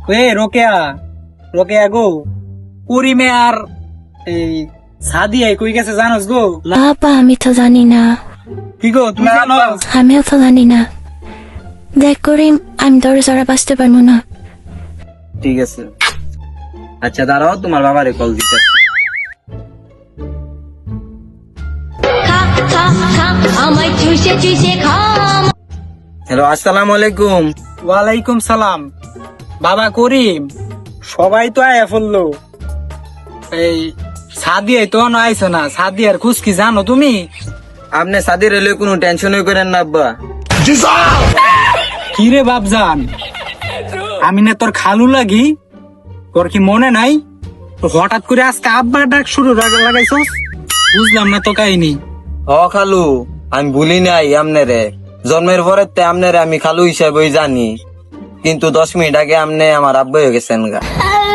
রোকেয়া রোকেয়া গো, করিমে আর এই সাদিয়া কই গেছে জানোস গো? বাবা আমি তো জানি না, কি গো তুমি জানো? আমিও তো জানি না। দেখ করিম, আমি দরজারা বাঁচতে পারবো না। ঠিক আছে, আচ্ছা দাঁড়াও, তোমার বাবারে কল দিতে। হ্যালো, আসসালামু আলাইকুম। ওয়ালাইকুম সালাম। বাবা করিম, সবাই তো আয়া পড়লো, এই সাদিয়া তো আইছো না, সাদিয়ার খুশ কি জানো তুমি? আপনি সাদির এলে কোনো টেনশনই করেন না আব্বা। কি রে বাপজান, আমি না তোর খালু লাগি, তোর কি মনে নাই? হঠাৎ করে আজকে আব্বার ডাক শুরু লাগাইছস, বুঝলাম না তো কাহিনী। হ খালু, আমি ভুলি নাই আমনেরে, জন্মের পরে আমনেরে আমি খালু হিসাবে জানি, কিন্তু 10 মিনিট আগে আমনে আমার আব্বা হয়ে গেছেন গা।